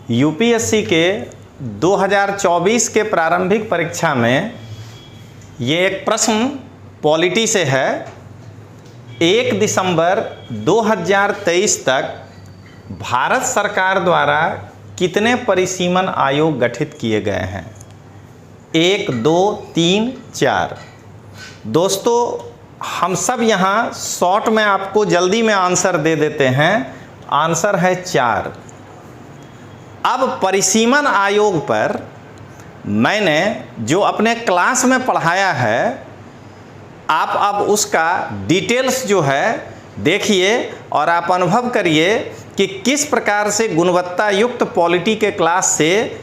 UPSC के 2024 के प्रारंभिक परीक्षा में ये एक प्रश्न पॉलिटी से है। 1 दिसंबर 2023 तक भारत सरकार द्वारा कितने परिसीमन आयोग गठित किए गए हैं? 1, 2, 3, 4। दोस्तों, हम सब यहाँ शॉर्ट में आपको जल्दी में आंसर दे देते हैं। आंसर है 4। अब परिसीमन आयोग पर मैंने जो अपने क्लास में पढ़ाया है, आप अब उसका डिटेल्स जो है देखिए और आप अनुभव करिए कि किस प्रकार से गुणवत्ता युक्त पॉलिटी के क्लास से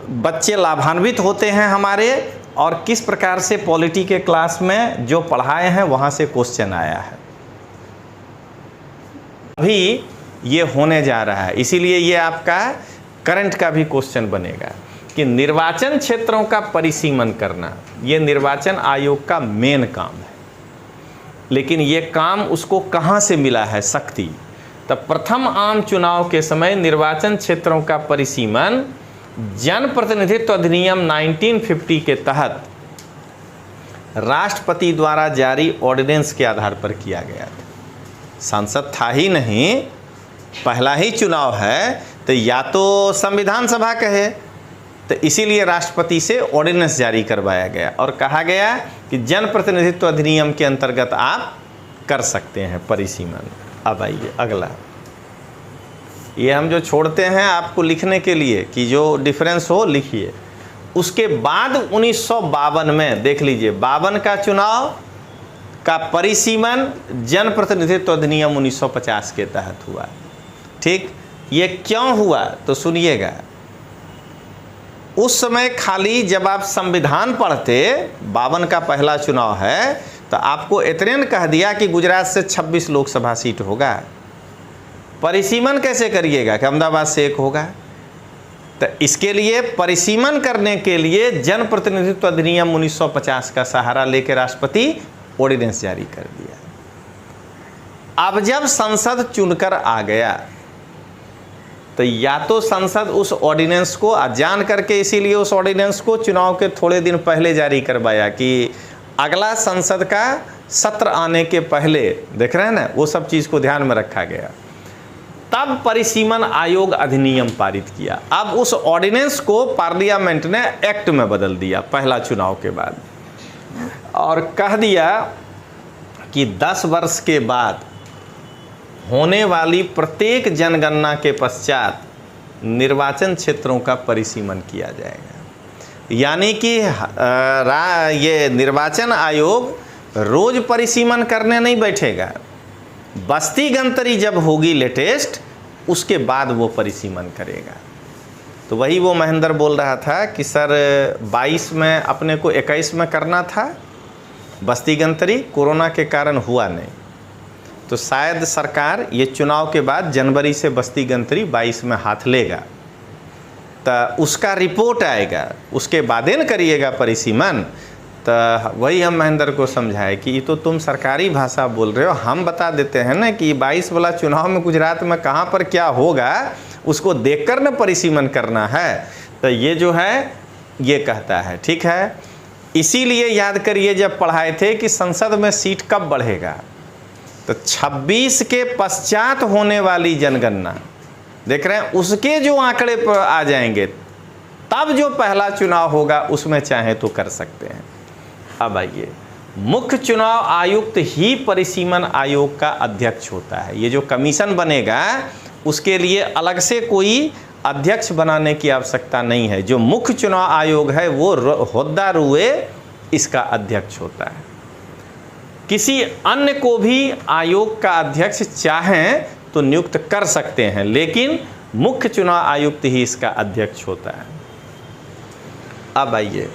बच्चे लाभान्वित होते हैं हमारे, और किस प्रकार से पॉलिटी के क्लास में जो पढ़ाए हैं वहाँ से क्वेश्चन आया है। अभी ये होने जा रहा है, इसीलिए ये आपका करंट का भी क्वेश्चन बनेगा कि निर्वाचन क्षेत्रों का परिसीमन करना ये निर्वाचन आयोग का मेन काम है। लेकिन ये काम उसको कहाँ से मिला है शक्ति? तब प्रथम आम चुनाव के समय निर्वाचन क्षेत्रों का परिसीमन जनप्रतिनिधित्व अधिनियम 1950 के तहत राष्ट्रपति द्वारा जारी ऑर्डिनेंस के आधार पर किया गया था। सांसद था ही नहीं, पहला ही चुनाव है, तो या तो संविधान सभा कहे, तो इसीलिए राष्ट्रपति से ऑर्डिनेंस जारी करवाया गया और कहा गया कि जनप्रतिनिधित्व अधिनियम के अंतर्गत आप कर सकते हैं परिसीमन। अब आइए अगला, ये हम जो छोड़ते हैं आपको लिखने के लिए कि जो डिफरेंस हो लिखिए। उसके बाद 1952 में देख लीजिए, 52 का चुनाव का परिसीमन जनप्रतिनिधित्व अधिनियम 1950 के तहत हुआ। ठीक, ये क्यों हुआ तो सुनिएगा। उस समय खाली जब आप संविधान पढ़ते, 52 का पहला चुनाव है, तो आपको इतने न कह दिया कि गुजरात से 26 लोकसभा सीट होगा। परिसीमन कैसे करिएगा कि अहमदाबाद से 1 होगा? तो इसके लिए परिसीमन करने के लिए जनप्रतिनिधित्व अधिनियम 1950 का सहारा लेकर राष्ट्रपति ऑर्डिनेंस जारी कर दिया। अब जब संसद चुनकर आ गया, तो या तो संसद उस ऑर्डिनेंस को जान करके, इसीलिए उस ऑर्डिनेंस को चुनाव के थोड़े दिन पहले जारी करवाया कि अगला संसद का सत्र आने के पहले, देख रहे हैं ना, वो सब चीज़ को ध्यान में रखा गया। तब परिसीमन आयोग अधिनियम पारित किया। अब उस ऑर्डिनेंस को पार्लियामेंट ने एक्ट में बदल दिया पहला चुनाव के बाद, और कह दिया कि 10 वर्ष के बाद होने वाली प्रत्येक जनगणना के पश्चात निर्वाचन क्षेत्रों का परिसीमन किया जाएगा। यानी कि ये निर्वाचन आयोग रोज परिसीमन करने नहीं बैठेगा, बस्ती गणतरी जब होगी लेटेस्ट, उसके बाद वो परिसीमन करेगा। तो वही वो महेंद्र बोल रहा था कि सर 22 में अपने को 21 में करना था बस्ती गणतरी, कोरोना के कारण हुआ नहीं, तो शायद सरकार ये चुनाव के बाद जनवरी से बस्ती गणतरी 22 में हाथ लेगा, तो उसका रिपोर्ट आएगा, उसके बाद न करिएगा परिसीमन। तो वही हम महेंद्र को समझाए कि ये तो तुम सरकारी भाषा बोल रहे हो, हम बता देते हैं ना कि 22 वाला चुनाव में गुजरात में कहाँ पर क्या होगा उसको देखकर न परिसीमन करना है। तो ये जो है ये कहता है, ठीक है। इसीलिए याद करिए जब पढ़ाए थे कि संसद में सीट कब बढ़ेगा, तो 26 के पश्चात होने वाली जनगणना, देख रहे हैं, उसके जो आंकड़े पर आ जाएंगे तब जो पहला चुनाव होगा उसमें चाहे तो कर सकते हैं। अब आइए, मुख्य चुनाव आयुक्त ही परिसीमन आयोग का अध्यक्ष होता है। ये जो कमीशन बनेगा उसके लिए अलग से कोई अध्यक्ष बनाने की आवश्यकता नहीं है। जो मुख्य चुनाव आयोग है वो होद्दा रुए इसका अध्यक्ष होता है। किसी अन्य को भी आयोग का अध्यक्ष चाहें तो नियुक्त कर सकते हैं, लेकिन मुख्य चुनाव आयुक्त ही इसका अध्यक्ष होता है। अब आइए,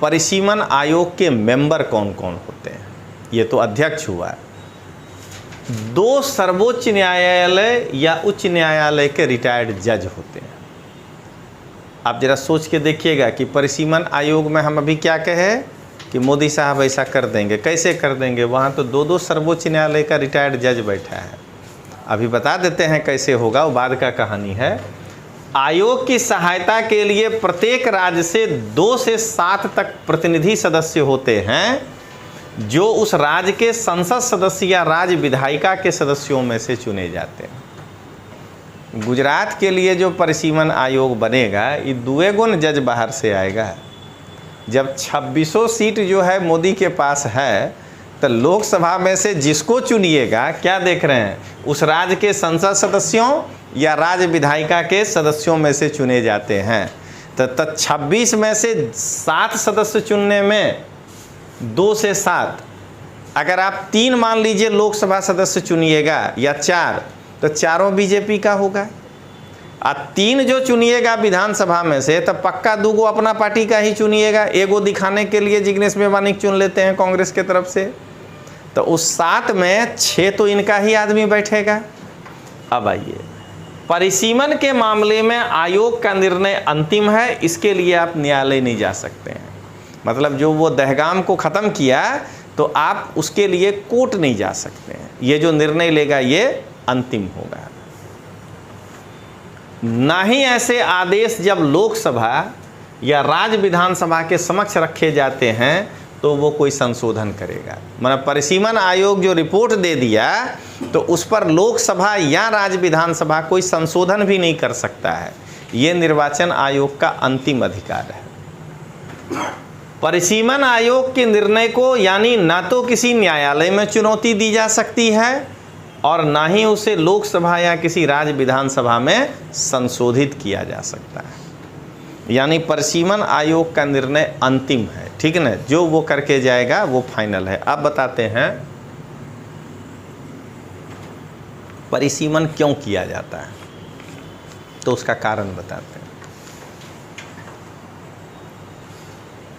परिसीमन आयोग के मेंबर कौन कौन होते हैं? ये तो अध्यक्ष हुआ। 2 सर्वोच्च न्यायालय या उच्च न्यायालय के रिटायर्ड जज होते हैं। आप जरा सोच के देखिएगा कि परिसीमन आयोग में हम अभी क्या कहें कि मोदी साहब ऐसा कर देंगे, कैसे कर देंगे? वहाँ तो 2 सर्वोच्च न्यायालय का रिटायर्ड जज बैठा है। अभी बता देते हैं कैसे होगा, वो बाद का कहानी है। आयोग की सहायता के लिए प्रत्येक राज्य से 2 से 7 तक प्रतिनिधि सदस्य होते हैं, जो उस राज्य के संसद सदस्य या राज्य विधायिका के सदस्यों में से चुने जाते हैं। गुजरात के लिए जो परिसीमन आयोग बनेगा, ये 2 गुण जज बाहर से आएगा। जब 2600 सीट जो है मोदी के पास है, तो लोकसभा में से जिसको चुनिएगा, क्या देख रहे हैं, उस राज्य के संसद सदस्यों या राज्य विधायिका के सदस्यों में से चुने जाते हैं। तो 26 में से 7 सदस्य चुनने में 2 से 7, अगर आप 3 मान लीजिए लोकसभा सदस्य चुनिएगा या 4, तो चारों बीजेपी का होगा। और 3 जो चुनिएगा विधानसभा में से, तब पक्का 2 अपना पार्टी का ही चुनिएगा। एगो दिखाने के लिए जिग्नेश मेवानिक चुन लेते हैं कांग्रेस के तरफ से, तो उस 7 में 6 तो इनका ही आदमी बैठेगा। अब आइए, परिसीमन के मामले में आयोग का निर्णय अंतिम है, इसके लिए आप न्यायालय नहीं जा सकते हैं। मतलब जो वो दहगाम को ख़त्म किया, तो आप उसके लिए कोर्ट नहीं जा सकते हैं। ये जो निर्णय लेगा ये अंतिम होगा। ना ही ऐसे आदेश जब लोकसभा या राज्य विधानसभा के समक्ष रखे जाते हैं तो वो कोई संशोधन करेगा। मतलब परिसीमन आयोग जो रिपोर्ट दे दिया, तो उस पर लोकसभा या राज्य विधानसभा कोई संशोधन भी नहीं कर सकता है। ये निर्वाचन आयोग का अंतिम अधिकार है। परिसीमन आयोग के निर्णय को यानी ना तो किसी न्यायालय में चुनौती दी जा सकती है, और ना ही उसे लोकसभा या किसी राज्य विधानसभा में संशोधित किया जा सकता है। यानी परिसीमन आयोग का निर्णय अंतिम है, ठीक है ना। जो वो करके जाएगा वो फाइनल है। अब बताते हैं परिसीमन क्यों किया जाता है, तो उसका कारण बताते हैं।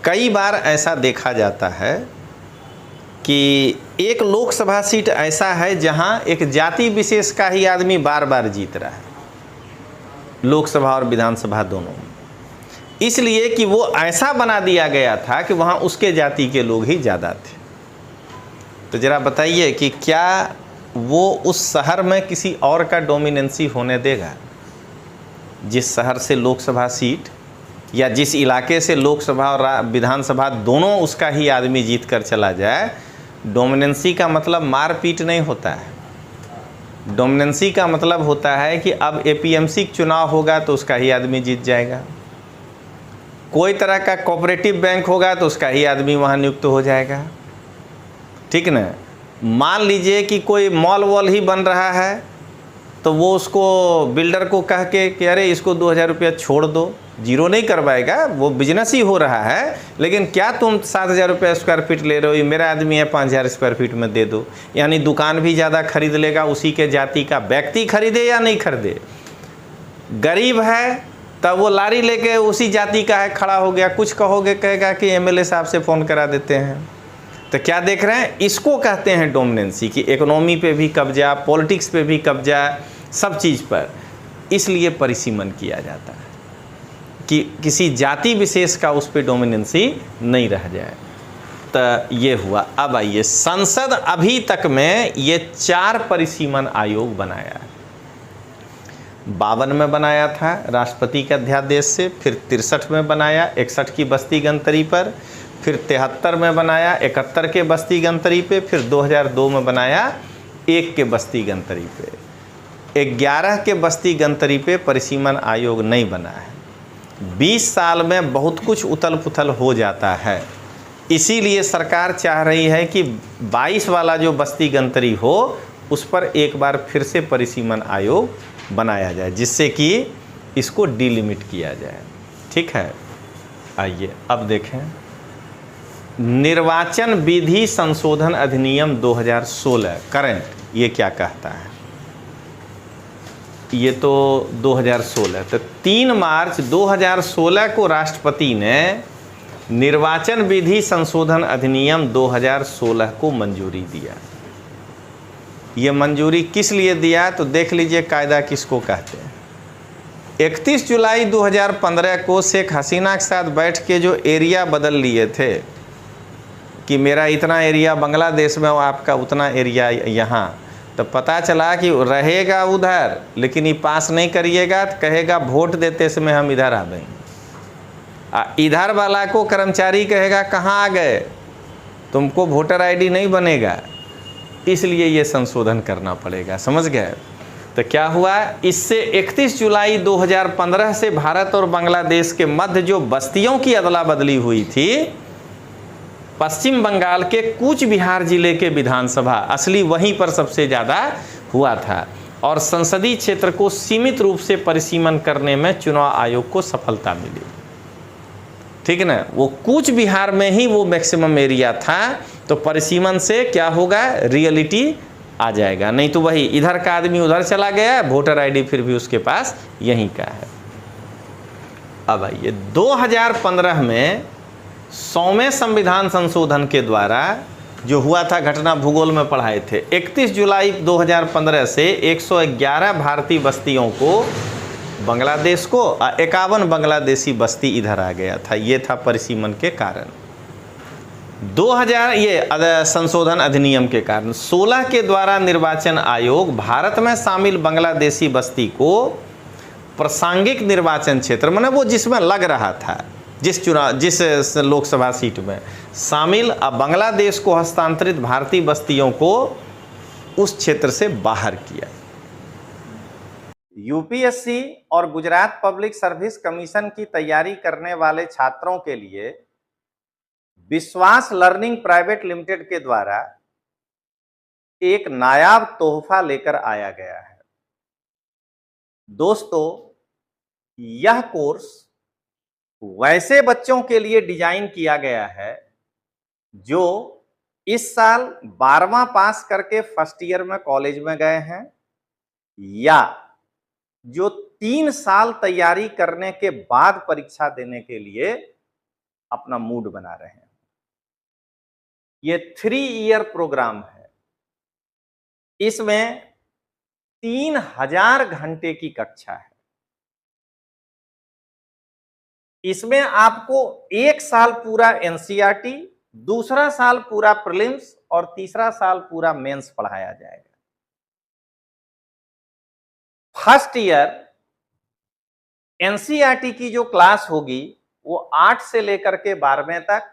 कई बार ऐसा देखा जाता है कि एक लोकसभा सीट ऐसा है जहां एक जाति विशेष का ही आदमी बार बार जीत रहा है, लोकसभा और विधानसभा दोनों में, इसलिए कि वो ऐसा बना दिया गया था कि वहाँ उसके जाति के लोग ही ज़्यादा थे। तो ज़रा बताइए कि क्या वो उस शहर में किसी और का डोमिनेंसी होने देगा? जिस शहर से लोकसभा सीट या जिस इलाके से लोकसभा और विधानसभा दोनों उसका ही आदमी जीत कर चला जाए, डोमिनेंसी का मतलब मारपीट नहीं होता है। डोमिनेंसी का मतलब होता है कि अब एपीएमसी चुनाव होगा तो उसका ही आदमी जीत जाएगा। कोई तरह का कोऑपरेटिव बैंक होगा तो उसका ही आदमी वहाँ नियुक्त हो जाएगा, ठीक ना। मान लीजिए कि कोई मॉल वॉल ही बन रहा है, तो वो उसको बिल्डर को कह के कि अरे इसको 2000 रुपया छोड़ दो, जीरो नहीं करवाएगा, वो बिजनेस ही हो रहा है, लेकिन क्या तुम 7000 रुपया स्क्वायर फीट ले रहे हो, मेरा आदमी है 5000 स्क्वायर फीट में दे दो। यानी दुकान भी ज़्यादा खरीद लेगा, उसी के जाति का व्यक्ति खरीदे या नहीं खरीदे। गरीब है तब वो लारी लेके उसी जाति का है खड़ा हो गया, कुछ कहोगे कहेगा कि एमएलए साहब से फ़ोन करा देते हैं। तो क्या देख रहे हैं, इसको कहते हैं डोमिनेंसी, कि इकोनॉमी पे भी कब्जा, पॉलिटिक्स पे भी कब्जा, सब चीज़ पर। इसलिए परिसीमन किया जाता है कि किसी जाति विशेष का उस पर डोमिनेंसी नहीं रह जाए। तो ये हुआ। अब आइए, संसद अभी तक में ये 4 परिसीमन आयोग बनाया है। 52 में बनाया था राष्ट्रपति के अध्यादेश से, फिर 63 में बनाया 61 की बस्ती गणतरी पर, फिर 73 में बनाया 71 के बस्ती गणतरी पे, फिर 2002 में बनाया 1 के बस्ती गणतरी पे। 11 के बस्ती गणतरी पे परिसीमन आयोग नहीं बना है। 20 साल में बहुत कुछ उथल पुथल हो जाता है, इसीलिए सरकार चाह रही है कि 22 वाला जो बस्ती गणतरी हो उस पर एक बार फिर से परिसीमन आयोग बनाया जाए, जिससे कि इसको डिलिमिट किया जाए। ठीक है, आइए अब देखें निर्वाचन विधि संशोधन अधिनियम 2016 करंट, ये क्या कहता है। ये तो 2016, तो 3 मार्च 2016 को राष्ट्रपति ने निर्वाचन विधि संशोधन अधिनियम 2016 को मंजूरी दिया। ये मंजूरी किस लिए दिया, तो देख लीजिए कायदा किसको कहते हैं। 31 जुलाई 2015 को शेख हसीना के साथ बैठ के जो एरिया बदल लिए थे कि मेरा इतना एरिया बांग्लादेश में और आपका उतना एरिया यहाँ, तो तो पता चला कि रहेगा उधर, लेकिन ये पास नहीं करिएगा तो कहेगा वोट देते समय हम इधर आ गए। इधर वाला को कर्मचारी कहेगा कहाँ आ गए, तुमको वोटर आईडी नहीं बनेगा, इसलिए ये संशोधन करना पड़ेगा। समझ गए? तो क्या हुआ, इससे 31 जुलाई 2015 से भारत और बांग्लादेश के मध्य जो बस्तियों की अदला बदली हुई थी, पश्चिम बंगाल के कूच बिहार जिले के विधानसभा असली वहीं पर सबसे ज़्यादा हुआ था, और संसदीय क्षेत्र को सीमित रूप से परिसीमन करने में चुनाव आयोग को सफलता मिली। ठीक है ना, वो कूच बिहार में ही वो मैक्सिमम एरिया था, तो परिसीमन से क्या होगा, रियलिटी आ जाएगा। नहीं तो वही इधर का आदमी उधर चला गया, वोटर आईडी फिर भी उसके पास यहीं का है। अब आइए 2015 में 100वें संविधान संशोधन के द्वारा जो हुआ था, घटना भूगोल में पढ़ाए थे, 31 जुलाई 2015 से 111 भारतीय बस्तियों को बांग्लादेश को, 51 बांग्लादेशी बस्ती इधर आ गया था। ये था परिसीमन के कारण। 2000 ये संशोधन अधिनियम के कारण 16 के द्वारा निर्वाचन आयोग भारत में शामिल बांग्लादेशी बस्ती को प्रासंगिक निर्वाचन क्षेत्र, माने वो जिसमें लग रहा था, जिस लोकसभा सीट में शामिल, अब बांग्लादेश को हस्तांतरित भारतीय बस्तियों को उस क्षेत्र से बाहर किया। यूपीएससी और गुजरात पब्लिक सर्विस कमीशन की तैयारी करने वाले छात्रों के लिए विश्वास लर्निंग प्राइवेट लिमिटेड के द्वारा एक नायाब तोहफा लेकर आया गया है। दोस्तों, यह कोर्स वैसे बच्चों के लिए डिजाइन किया गया है जो इस साल 12वां पास करके फर्स्ट ईयर में कॉलेज में गए हैं, या जो 3 साल तैयारी करने के बाद परीक्षा देने के लिए अपना मूड बना रहे हैं। ये 3 ईयर प्रोग्राम है। इसमें 3000 घंटे की कक्षा है। इसमें आपको 1 साल पूरा एनसीईआरटी, दूसरा साल पूरा प्रीलिम्स और तीसरा साल पूरा मेंस पढ़ाया जाएगा। फर्स्ट ईयर एनसीईआरटी की जो क्लास होगी वो 8 से लेकर के 12वें तक।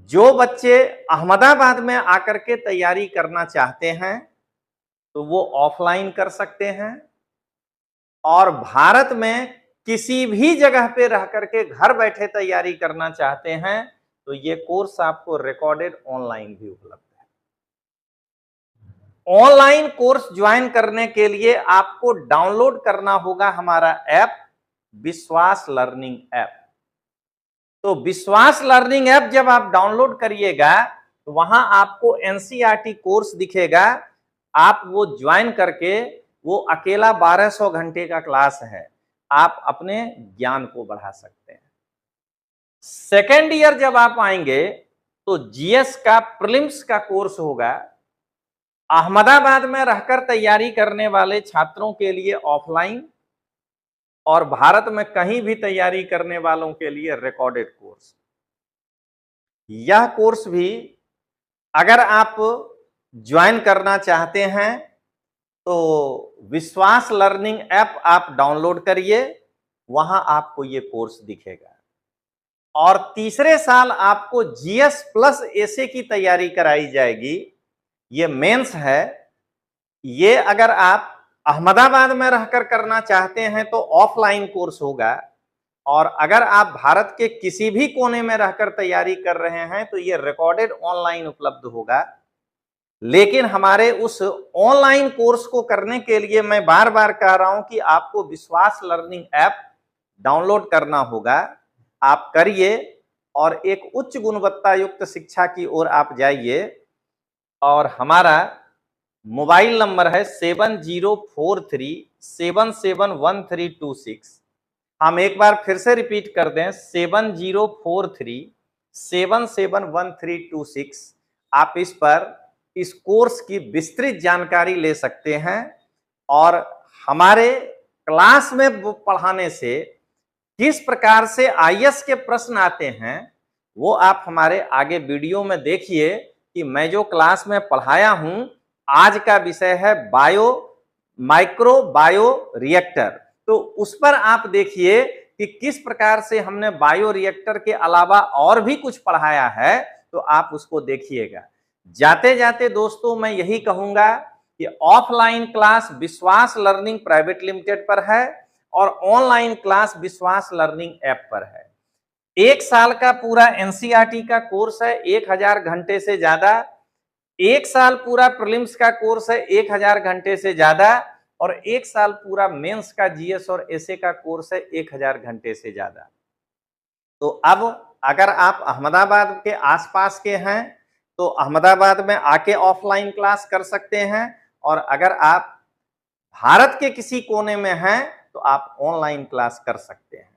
जो बच्चे अहमदाबाद में आकर के तैयारी करना चाहते हैं तो वो ऑफलाइन कर सकते हैं, और भारत में किसी भी जगह पे रह करके घर बैठे तैयारी करना चाहते हैं तो ये कोर्स आपको रिकॉर्डेड ऑनलाइन भी उपलब्ध है। ऑनलाइन कोर्स ज्वाइन करने के लिए आपको डाउनलोड करना होगा हमारा ऐप विश्वास लर्निंग ऐप। तो विश्वास लर्निंग ऐप जब आप डाउनलोड करिएगा तो वहां आपको एनसीईआरटी कोर्स दिखेगा। आप वो ज्वाइन करके, वो अकेला 1200 घंटे का क्लास है, आप अपने ज्ञान को बढ़ा सकते हैं। सेकेंड ईयर जब आप आएंगे तो जीएस का प्रीलिम्स का कोर्स होगा। अहमदाबाद में रहकर तैयारी करने वाले छात्रों के लिए ऑफलाइन, और भारत में कहीं भी तैयारी करने वालों के लिए रिकॉर्डेड कोर्स। यह कोर्स भी अगर आप ज्वाइन करना चाहते हैं तो विश्वास लर्निंग ऐप आप डाउनलोड करिए, वहां आपको ये कोर्स दिखेगा। और तीसरे साल आपको जीएस प्लस एसए की तैयारी कराई जाएगी। ये मेंस है। ये अगर आप अहमदाबाद में रहकर करना चाहते हैं तो ऑफलाइन कोर्स होगा, और अगर आप भारत के किसी भी कोने में रहकर तैयारी कर रहे हैं तो ये रिकॉर्डेड ऑनलाइन उपलब्ध होगा। लेकिन हमारे उस ऑनलाइन कोर्स को करने के लिए मैं बार बार कह रहा हूं कि आपको विश्वास लर्निंग ऐप डाउनलोड करना होगा। आप करिए और एक उच्च गुणवत्ता युक्त शिक्षा की ओर आप जाइए। और हमारा मोबाइल नंबर है 7043771326। हम एक बार फिर से रिपीट कर दें, 7043771326। आप इस पर इस कोर्स की विस्तृत जानकारी ले सकते हैं, और हमारे क्लास में पढ़ाने से किस प्रकार से आईएएस के प्रश्न आते हैं वो आप हमारे आगे वीडियो में देखिए कि मैं जो क्लास में पढ़ाया हूं आज का विषय है माइक्रो बायो रिएक्टर। तो उस पर आप देखिए कि किस प्रकार से हमने बायो रिएक्टर के अलावा और भी कुछ पढ़ाया है, तो आप उसको देखिएगा। जाते जाते दोस्तों मैं यही कहूंगा कि ऑफलाइन क्लास विश्वास लर्निंग प्राइवेट लिमिटेड पर है और ऑनलाइन क्लास विश्वास लर्निंग ऐप पर है। 1 साल का पूरा एनसीईआरटी का कोर्स है 1000 घंटे से ज्यादा, 1 साल पूरा प्रीलिम्स का कोर्स है 1000 घंटे से ज्यादा, और 1 साल पूरा मेंस का जीएस और एसए का कोर्स है 1000 घंटे से ज्यादा। तो अब अगर आप अहमदाबाद के आसपास के हैं तो अहमदाबाद में आके ऑफलाइन क्लास कर सकते हैं, और अगर आप भारत के किसी कोने में हैं तो आप ऑनलाइन क्लास कर सकते हैं।